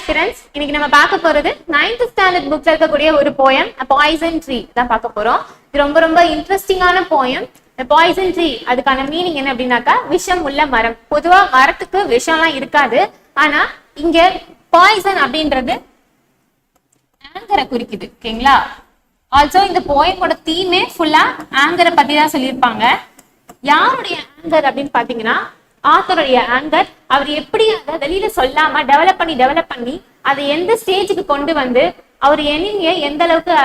aspirants, இன்னைக்கு நம்ம பார்க்க போறது 9th ஸ்டாண்டர்ட் புக்ல இருக்கக்கூடிய ஒரு போயம் A Poison Tree தான் பார்க்க போறோம். இது ரொம்ப ரொம்ப இன்ட்ரெஸ்டிங்கான போயம். A Poison Tree அதுக்கான மீனிங் என்ன அப்படின்னாக்கா விஷம் உள்ள மரம். பொதுவா மரத்துக்கு விஷம்லாம் இருக்காது, ஆனா இங்க பாய்சன் அப்படின்றது ஆங்கரை குறிக்குது. ஓகேங்களா? ஆல்சோ இந்த போயமோட தீமே ஃபுல்லா ஆங்கரை பத்தி தான் சொல்லியிருப்பாங்க. யாருடைய ஆங்கர் அப்படின்னு பாத்தீங்கன்னா ஆத்தருடைய ஆங்கர். அவர் எப்படி அதை வெளியில சொல்லாம டெவலப் பண்ணி அதை எந்த ஸ்டேஜுக்கு கொண்டு வந்து அவர் எனிமியை எந்த அளவுக்கு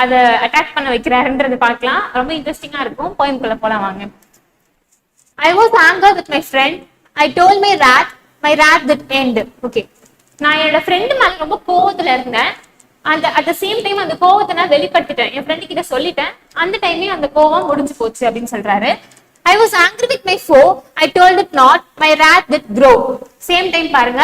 அதை அட்டாக் பண்ண வைக்கிறாருன்றது பார்க்கலாம். ரொம்ப இன்ட்ரெஸ்டிங்கா இருக்கும். போயம்குள்ள போலாம் வாங்க. I was angry with my friend. I told my rat that end. Okay, நான் என்னோட ஃப்ரெண்டு மேல ரொம்ப கோவத்துல இருந்தேன். அட் த சேம் டைம் அந்த கோவத்தை நான் வெளிப்படுத்திட்டேன், என் ஃப்ரெண்டு கிட்ட சொல்லிட்டேன். அந்த டைமே அந்த கோவம் முடிஞ்சு போச்சு அப்படின்னு சொல்றாரு. I was angry with my foe. I told it not. My wrath did grow. Same time பாருங்க,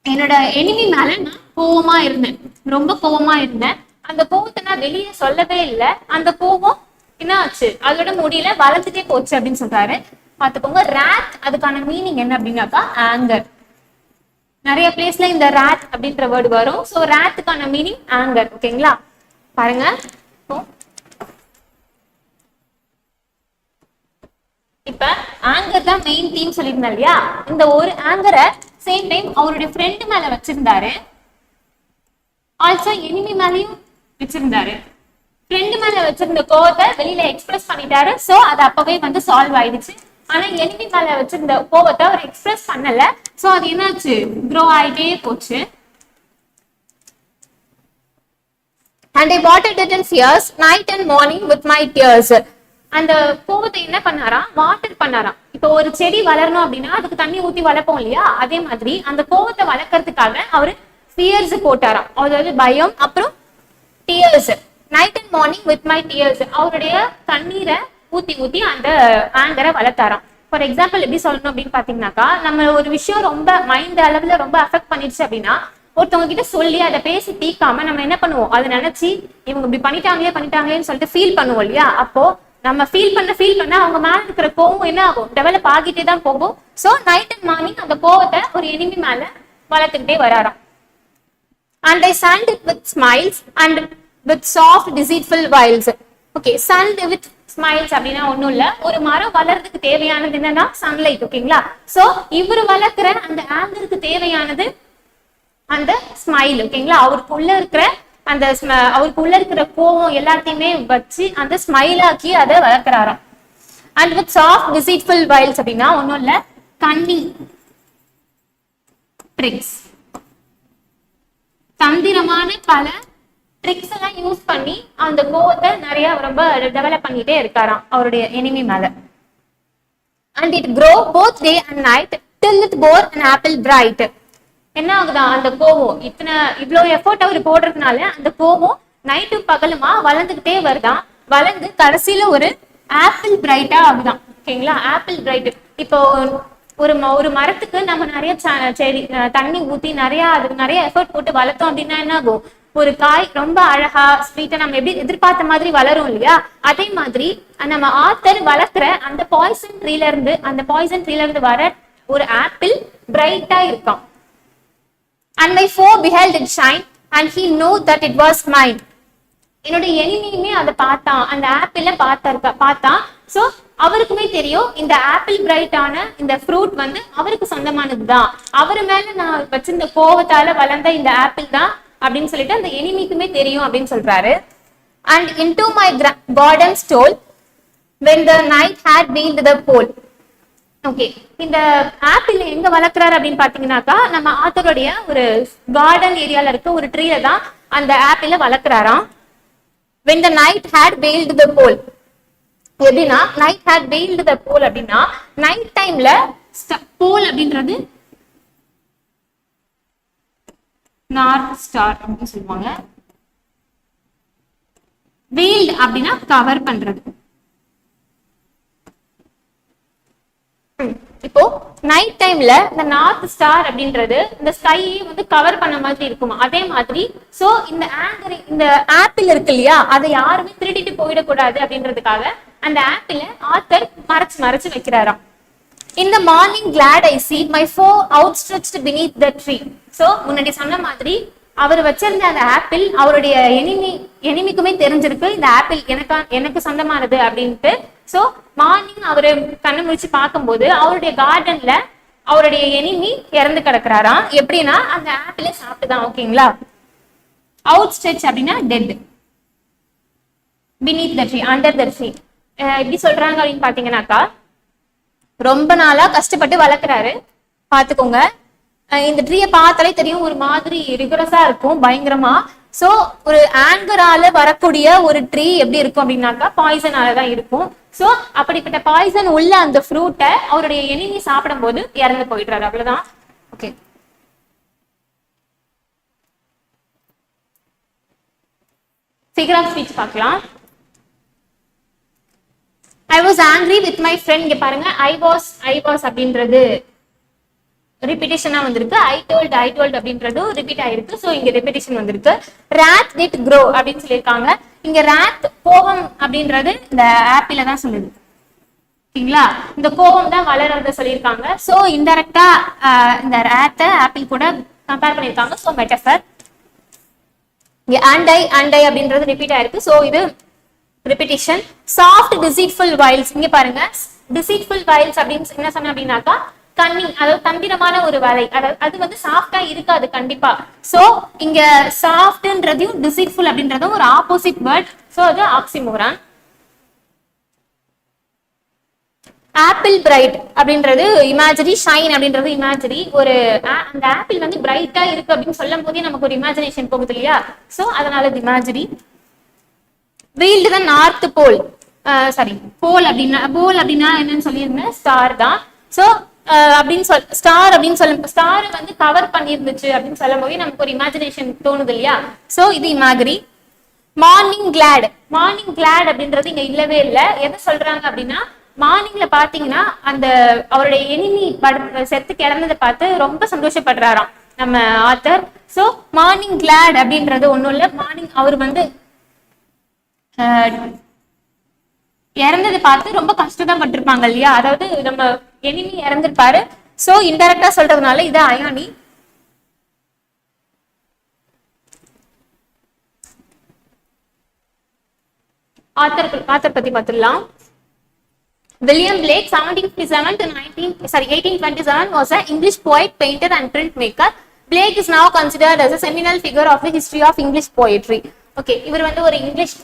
என்னோட எனிமி மேல நான் கோவமா இருந்தேன், ரொம்ப கோவமா இருந்தேன். அந்த கோவத்தை நான் வெளியே சொல்லவே இல்லை. அந்த கோவம் என்ன ஆச்சு, அதோட முடியல வளர்ந்துட்டே போச்சு அப்படின்னு சொல்றாரு. பாத்துக்கோங்க, ராத் அதுக்கான மீனிங் என்ன அப்படின்னாக்கா ஆங்கர். நிறைய பிளேஸ்ல இந்த ராத் அப்படின்ற வேர்டு வரும். சோ ராத்துக்கான மீனிங் ஆங்கர். ஓகேங்களா? பாருங்க, இப்ப ஆங்கர் தான் மெயின் தீம் சொல்லியிருந்தேன் இல்லையா? இந்த ஒரு ஆங்கரை சேம் டைம் அவருடைய ஃப்ரெண்டு மேல வச்சிருந்தாரு, ஆல்சோ எனிமி மேலயும் வச்சிருந்தாரு. ஃப்ரெண்டு மேல வச்சிருந்த கோவத்தை வெளியில எக்ஸ்பிரஸ் பண்ணிட்டாரு. சோ அது அப்பவே வந்து சால்வ் ஆயிடுச்சு. ஆனா எனிமி மேல வச்சிருந்த கோவத்தை அவர் எக்ஸ்பிரஸ் பண்ணல. சோ அது என்னாச்சு, க்ரோ ஆயிட்டே போச்சு. And I watered it in fierce night and morning with my tears. அந்த கோவத்தை என்ன பண்ணாராம், வாட்டர் பண்ணாராம். இப்போ ஒரு செடி வளரணும் அப்படின்னா அதுக்கு தண்ணி ஊத்தி வளர்ப்போம் இல்லையா? அதே மாதிரி அந்த கோவத்தை வளர்க்கறதுக்காக அவரு ஃபியர்ஸ் போட்டாராம். அதாவது பயம், அப்புறம் tears. Night and morning with my tears, அவருடைய கண்ணீரை ஊத்தி அந்த ஆங்கரை வளர்த்தாராம். ஃபார் எக்ஸாம்பிள் எப்படி சொல்லணும் அப்படின்னு பாத்தீங்கன்னாக்கா, நம்ம ஒரு விஷயம் ரொம்ப மைண்ட் அளவுல ரொம்ப அஃபெக்ட் பண்ணிடுச்சு அப்படின்னா ஒருத்தவங்க கிட்ட சொல்லி அதை பேசி தீக்காம நம்ம என்ன பண்ணுவோம், அதை நினைச்சு இவங்க இப்படி பண்ணிட்டாங்களேன்னு சொல்லிட்டு ஃபீல் பண்ணுவோம் இல்லையா? அப்போ நம்ம ஃபீல் பண்ண அவங்க மேல இருக்கிற கோவம் என்ன ஆகும், டெவலப் ஆகிட்டே தான் போகும். சோ நைட் அண்ட் மார்னிங் அந்த கோவத்தை ஒரு எனிமி மேல வளர்த்துக்கிட்டே வராராம். And I sunned it with smiles and with soft deceitful wiles. Okay, sunned with smiles அப்படின்னா ஒண்ணும் இல்ல, ஒரு மரம் வளர்றதுக்கு தேவையானது என்னன்னா சன்லைட். ஓகேங்களா? சோ இவரு வளர்க்கிற அந்த ஆங்கருக்கு தேவையானது அந்த ஸ்மைல். ஓகேங்களா? அவருக்குள்ள இருக்கிற கோவம் எல்லாத்தையுமே வச்சு அந்த ஸ்மைல் ஆக்கி அதை வளர்க்கிறாராம். And with soft deceitful wiles அப்படின்னா ஒன்னும் இல்ல, கன்னிங் ட்ரிக்ஸ், தந்திரமான பல ட்ரிக்ஸ் எல்லாம் யூஸ் பண்ணி அந்த கோவத்தை நிறைய ரொம்ப டெவலப் பண்ணிட்டே இருக்காராம் அவருடைய எனிமி மேல. And it grow both day and night till it bore an apple bright. என்ன ஆகுதா, அந்த கோவம் இவ்வளவு எஃபோர்ட் அவர் போடுறதுனால அந்த கோவம் நைட்டு பகலுமா வளர்ந்துகிட்டே வருதான். வளர்ந்து கடைசியில ஒரு ஆப்பிள் பிரைட்டா ஆகுதான். ஓகேங்களா? Apple bright. இப்போ ஒரு மரத்துக்கு நம்ம நிறைய செடி தண்ணி ஊத்தி அதுக்கு நிறைய எஃபோர்ட் போட்டு வளர்த்தோம் அப்படின்னா என்ன ஆகும், ஒரு காய் ரொம்ப அழகா ஸ்வீட்டா நம்ம எப்படி எதிர்பார்த்த மாதிரி வளரும் இல்லையா? அதே மாதிரி நம்ம ஆத்தர் வளர்க்குற அந்த பாய்சன் ட்ரீல இருந்து வர ஒரு ஆப்பிள் பிரைட்டா இருக்கும். And my foe beheld it shine and he knew that it was mine. என்னோட எனிமியுமே அதை பார்த்தான், அந்த ஆப்பிள பார்த்தான். சோ அவருக்குமே தெரியும் இந்த ஆப்பிள் பிரைட்டான இந்த ஃப்ரூட் வந்து அவருக்கு சொந்தமானதுதான், அவரு மேல நான் வச்சிருந்த கோவத்தால வளர்ந்த இந்த ஆப்பிள் தான் அப்படின்னு சொல்லிட்டு அந்த எனிமிக்குமே தெரியும் அப்படின்னு சொல்றாரு. And into my garden stole when the night had veiled the pole. Okay, இந்த ஆப்பிள் எங்க வளர்க்கிறாரு அப்படின்னு பாத்தீங்கன்னாக்கா நம்ம ஆத்தருடைய ஒரு கார்டன் ஏரியால இருக்க ஒரு ட்ரீல தான் அந்த ஆப்பிள வளர்க்கிறாராம். when the night had veiled the pole, எப்படின்னா night had veiled the pole அப்படின்னா நைட் டைம்ல போல் அப்படின்றது நார்த் ஸ்டார் அப்படின்னு சொல்லுவாங்க. veiled அப்படின்னா கவர் பண்றது. இப்போ நைட் டைம்ல இந்த நார்த் ஸ்டார் அப்படின்றது இந்த ஸ்கையை வந்து கவர் பண்ண மாதிரி இருக்குமா? அதே மாதிரி சோ இந்த ஆப்பிள் இருக்கு இல்லையா, அதை யாருமே திருடிட்டு போயிடக்கூடாது அப்படின்றதுக்காக அந்த ஆப்பிள ஆத்தர் மறைச்சு வைக்கிறாராம். In the morning glad I see my foe outstretched beneath the tree. So முன்னாடி சொன்ன மாதிரி அவர் வச்சிருந்த அந்த ஆப்பிள் அவருடைய எனிமிக்குமே தெரிஞ்சிருக்கு இந்த ஆப்பிள் எனக்கு சொந்தமானது அப்படின்ட்டு. சோ மார்னிங் அவரு கண்ணு முடிச்சு பார்க்கும்போது அவருடைய கார்டன்ல அவருடைய எனிமி இறந்து கிடக்குறாராம். எப்படின்னா அந்த ஆப்பிளை சாப்பிட்டுதான். ஓகேங்களா. அவுட் ஸ்ட்ரெச் அப்படின்னா dead, beneath the tree, under the tree. எப்படி சொல்றாங்க அப்படின்னு பாத்தீங்கன்னாக்கா, ரொம்ப நாளா கஷ்டப்பட்டு வளர்க்குறாரு. பாத்துக்கோங்க, இந்த ட்ரீயை பார்த்தாலே தெரியும் ஒரு மாதிரி ரிகரஸா இருக்கும், பயங்கரமா. சோ ஒரு ஆங்கரால வரக்கூடிய ஒரு ட்ரீ எப்படி இருக்கும் அப்படின்னாக்கா பாய்சனாலதான் இருக்கும். சோ அப்படிப்பட்ட பாய்சன் உள்ள அந்த ஃப்ரூட்டை அவருடைய எனிமி சாப்பிடும் போது இறந்து போயிடுறாரு. அவ்வளவுதான். ஓகே, ஃபிகர் ஆஃப் ஸ்பீச் பார்க்கலாம். I was angry with my friend. இங்க பாருங்க, I was அப்படின்றது ரிப்பீட்டேஷனா வந்திருக்கு. I told அப்படின்றது ரிப்பீட் ஆயிருக்கு. சோ இங்க ரிப்பீட்டேஷன் வந்திருக்கு. Wrath did grow அப்படின்னு சொல்லியிருக்காங்க. இங்க wrath கோபம் அப்படின்றது இந்த ஆப்பிள தான் சொல்லுது. ஓகேங்களா, இந்த கோபம் தான் வளர்றத சொல்லியிருக்காங்க. சோ இன்டைரக்டா இந்த wrath ஆப்பிள் கூட கம்பேர் பண்ணியிருக்காங்க. So metaphor. இங்க and I அப்படின்றது ரிப்பீட் ஆயிருக்கு. சோ இது ரிப்பீட்டேஷன். Soft deceitful wiles. இங்க பாருங்க, டிசீட்ஃபுல் வைல்ஸ் அப்படின்னு என்ன சொன்ன அப்படின்னாக்கா கன்னிங், அதாவது தந்திரமான ஒரு வேலை. அதாவது அது வந்து சாஃப்டா இருக்காது கண்டிப்பா. சோ இங்க சாஃப்ட்ன்றதையும் டிசீட்ஃபுல் அப்படின்றதும் ஒரு ஆப்போசிட் வேர்ட். சோ அது ஆக்சிமோரான். ஆப்பிள் பிரைட் அப்படின்றது இமேஜரி, ஷைன் அப்படின்றது இமேஜரி. ஒரு அந்த ஆப்பிள் வந்து பிரைட்டா இருக்கு அப்படின்னு சொல்லும் போதே நமக்கு ஒரு இமேஜினேஷன் போகுது இல்லையா. சோ அதனால இது இமேஜரி. வீல்டு தான் நார்த் போல், சாரி போல் அப்படின்னா என்னன்னு சொல்லியிருந்தேன், ஸ்டார் தான். சோ அப்படின்னு ஸ்டார் அப்படின்னு ஸ்டார் வந்து கவர் பண்ணிருந்துச்சு அப்படின்னு சொல்லும் போது நமக்கு ஒரு இமேஜினேஷன் தோணுது இல்லையா. சோ இது இமேஜரி. மார்னிங் கிளாட் அப்படின்றது இங்க இல்லவே இல்லை. எதை சொல்றாங்க அப்படின்னா, மார்னிங்ல பாத்தீங்கன்னா அந்த அவருடைய எனிமி செத்து கிடந்ததை பார்த்து ரொம்ப சந்தோஷப்படுறாராம் நம்ம ஆத்தர். சோ மார்னிங் கிளாட் அப்படின்றது ஒண்ணும் இல்ல, மார்னிங் அவர் வந்து இறந்ததை பார்த்து ரொம்ப கஷ்டம் பட்டிருப்பாங்க இல்லையா, அதாவது நம்ம எனிமி இறந்திருப்பாரு. சோ இன்டைரக்டா சொல்றதுனால இது அயானி. ஆத்தர் பத்தி பார்த்துடலாம். William Blake 1757 to 1827 was an English poet, painter and printmaker. Blake is now considered as a seminal figure of the history of English poetry. Okay, இவர் வந்து ஒரு இங்கிலீஷ்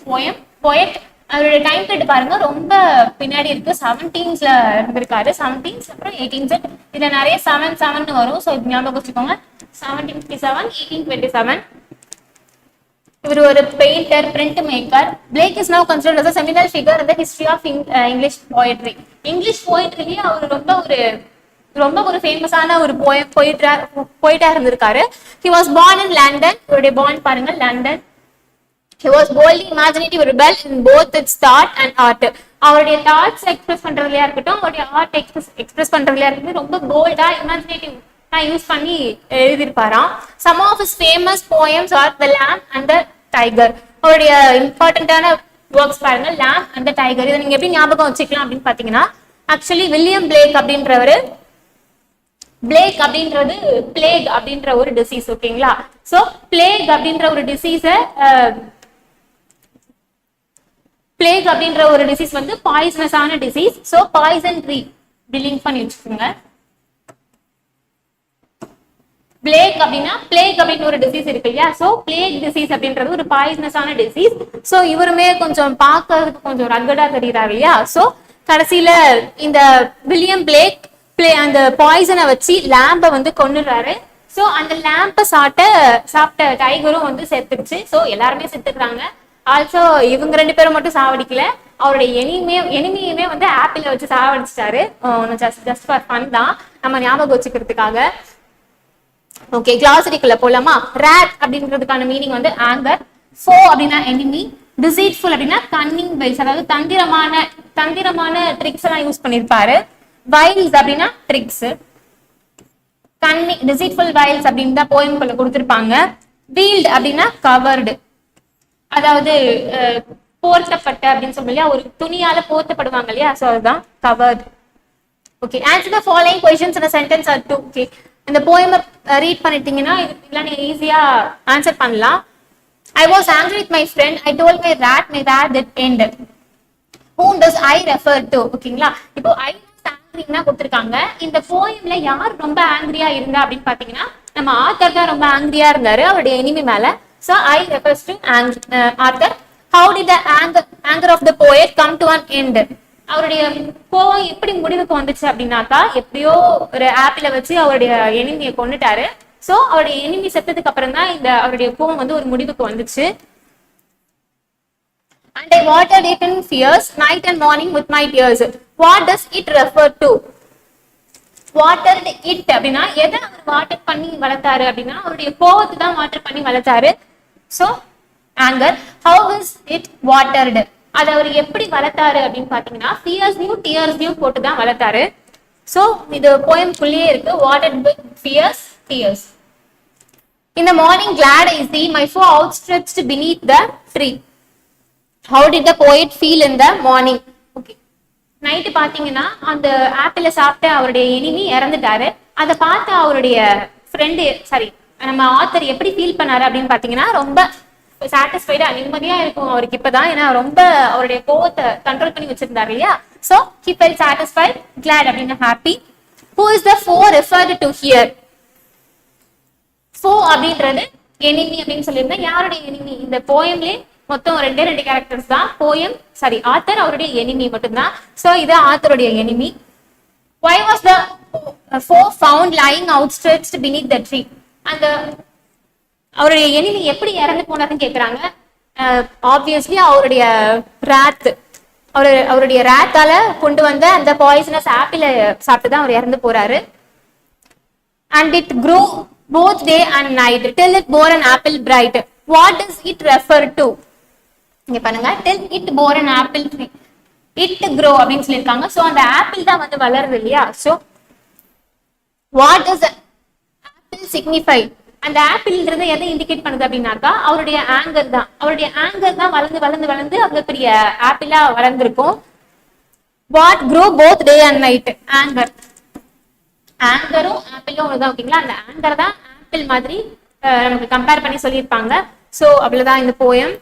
போயட். அவருடைய டைம் பீரியட் பாருங்க, ரொம்ப பின்னாடி இருக்கு. 17s இருந்திருக்காரு. 17s அப்புறம் 18s. இதுல நிறைய 7 வரும். ஸோ இது ஞாபகம் வச்சுக்கோங்க. 1757 1827. இவர் ஒரு painter, print maker. Blake is now considered as a seminal figure in the history of English poetry. English போயட்ரிலேயே அவர் ரொம்ப ஒரு ஃபேமஸான ஒரு போயிட்டா இருந்திருக்காரு. He was born in London. இவருடைய born பாருங்க, London. He was boldly imaginative, rebel in both its thought and art. அவருடைய தாட்ஸ் எக்ஸ்பிரஸ் பண்றதுலயா இருக்கட்டும், அவருடைய ஆர்ட் எக்ஸ்பிரஸ் பண்றதுலயா இருக்கட்டும், ரொம்ப போல்டா இமேஜினேட்டிவ் யூஸ் பண்ணி எழுதியிருப்பாராம். Some of his famous poems are The Lamb and the Tiger. அவருடைய இம்பார்ட்டன்டான ஒர்க்ஸ் பாருங்க, Lamb and the Tiger. இதை நீங்க எப்படி ஞாபகம் வச்சுக்கலாம் அப்படின்னு பாத்தீங்கன்னா, ஆக்சுவலி வில்லியம் பிளேக் அப்படின்றவரு, பிளேக் அப்படின்றது பிளேக் அப்படின்ற ஒரு டிசீஸ். ஓகேங்களா. சோ பிளேக் அப்படின்ற ஒரு டிசீஸ் வந்து பாய்சனஸான disease. So poison tree link பண்ணி வச்சுக்கோங்க. பிளேக் அப்படின்னு ஒரு டிசீஸ் இருக்கு இல்லையா. சோ பிளேக் டிசீஸ் அப்படின்றது ஒரு பாய்சனஸான டிசீஸ். சோ இவருமே கொஞ்சம் பார்க்கறதுக்கு கொஞ்சம் ரகடா தெரியுறாரு இல்லையா. சோ கடைசியில இந்த வில்லியம் பிளேக் அந்த பாய்சனை வச்சு லேம்பை வந்து கொன்னுறாரு. சோ அந்த லேம்பை சாப்பிட்ட டைகரும் வந்து செத்துருச்சு. சோ எல்லாருமே செத்துக்கிறாங்க. ஆல்சோ இவங்க 2 பேரும் மட்டும் சாவடிக்கல, அவருடைய எனிமியுமே வந்து ஆப்பிள வச்சு சாவடிச்சிட்டாரு. ஜஸ்ட் ஃபார் ஃபன் தான், நம்ம ஞாபகம் வச்சுக்கிறதுக்காக. ஓகே, கிளாசரிக்குள்ள போலாமா. ராட் அப்படின்றதுக்கான மீனிங் வந்து ஆங்கர். ஃபோ அப்படின்னா எனிமி. டிசீட்ஃபுல் அப்படின்னா கன்னிங் வைல்ஸ், அதாவது தந்திரமான ட்ரிக்ஸ் எல்லாம் யூஸ் பண்ணிருப்பாரு. வைல்ஸ் அப்படின்னா ட்ரிக்ஸ். கன்னிங் டிசீட்ஃபுல் வைல்ஸ் அப்படின்னு தான் போயம்குள்ள கொடுத்திருப்பாங்க. வீல்ட் அப்படின்னா கவர்டு, அதாவது போர்த்தப்பட்ட அப்படின்னு சொல்லி ஒரு துணியால போர்த்தப்படுவாங்க இல்லையா. சோ அதுதான் covered. Okay, answer the following questions in a sentence or two. Okay, இந்த போயம் ரீட் பண்ணிட்டீங்கன்னா இதெல்லாம் நீங்க ஈஸியா ஆன்சர் பண்ணலாம். I was angry with my friend. I told my rat that end. Whom does I refer to? ஓகேங்களா, இப்போ I was angry னா கொடுத்திருக்காங்க. இந்த போயம்ல யார் ரொம்ப ஆங்கிரியா இருந்தா அப்படின்னு பாத்தீங்கன்னா நம்ம ஆத்தர் தான் ரொம்ப ஆங்கிரியா இருந்தாரு அவருடைய எனிமி மேல. So I refers to author. How did the anger of the poet come to an end? அவருடைய கோவம் எப்படி முடிவுக்கு வந்துச்சு அப்படின்னாக்கா, எப்படியோ ஒரு ஆப்பிள வச்சு அவருடைய எனிமியை கொண்டுட்டாரு. சோ அவருடைய எனிமி செத்ததுக்கு அப்புறம் தான் இந்த அவருடைய கோவம் வந்து ஒரு முடிவுக்கு வந்துச்சு. And I watered it in fears, night and morning with my tears. What does it refer to? Watered it அப்படின்னா எதை அவர் வாட்டர் பண்ணி வளர்த்தாரு அப்படின்னா அவருடைய கோவத்தை தான் வாட்டர் பண்ணி வளர்த்தாரு. So anger. How is it watered? அதை அவர் எப்படி வளர்த்தாரு அப்படின்னு பாத்தீங்கன்னா ஃபியர்ஸ்லயும் டியர்ஸ்லயும் போட்டு தான் வளர்த்தாரு. சோ இது போயம்குள்ளேயே இருக்கு. Watered with fears, tears. In the morning glad I see my foe outstretched beneath the tree. How did the poet feel in the morning? Okay, night பாத்தீங்கன்னா அந்த ஆப்பிள சாப்பிட்டு அவருடைய எனிமி இறந்துட்டாரு. அதை பார்த்து அவருடைய ஃப்ரெண்டு சாரி நம்ம ஆத்தர் எப்படி ஃபீல் பண்ணாரு அப்படின்னு பாத்தீங்கன்னா ரொம்ப சாட்டிஸ்ஃபைடா நிம்மதியா இருக்கும் அவருக்கு இப்பதான். ஏன்னா ரொம்ப அவருடைய கோவத்தை கண்ட்ரோல் பண்ணி வச்சிருந்தாரு இல்லையா. So he felt satisfied, glad அப்படின்னு happy. Who is the foe referred to here? Foe அப்படின்றது எனிமி அப்படின்னு சொல்லியிருந்தா யாருடைய எனிமி? இந்த போயம்லே மொத்தம் ரெண்டு கேரக்டர்ஸ் தான். போயம் சாரி ஆத்தர் அவருடைய எனிமி மட்டும்தான். சோ இது ஆத்தருடைய enemy. Why was the foe found lying outstretched beneath the tree? அந்த அவருடைய எனிமி எப்படி இறந்து போனாருன்னு கேக்குறாங்க. ஆப்வியஸ்லி அவருடைய ராத் அவருடைய ராத்தால கொண்டு வந்த அந்த பாய்சனஸ் ஆப்பிள சாப்பிட்டு தான் அவர் இறந்து போறாரு. And it grew both day and night till it bore an apple bright. What does it refer to? இங்க பாருங்க, till it bore an apple tree. It grow அப்படின்னு சொல்லியிருக்காங்க. சோ அந்த ஆப்பிள் தான் வந்து வளருது இல்லையா. So what does apple signify? அந்த ஆப்பிள்ன்றது எதை இண்டிகேட் பண்ணுது அப்படின்னாக்கா அவருடைய ஆங்கர் தான். அவருடைய ஆங்கர் தான் வளர்ந்து வளர்ந்து வளர்ந்து அவ்வளவு பெரிய ஆப்பிளா வளர்ந்துருக்கும். What grow both day and night? Anger. ஆங்கரும் ஆப்பிளும் ஒண்ணுதான். ஓகேங்களா, அந்த ஆங்கர் தான் ஆப்பிள் மாதிரி நமக்கு கம்பேர் பண்ணி சொல்லியிருப்பாங்க. சோ அவ்வளவுதான் இந்த போயம்.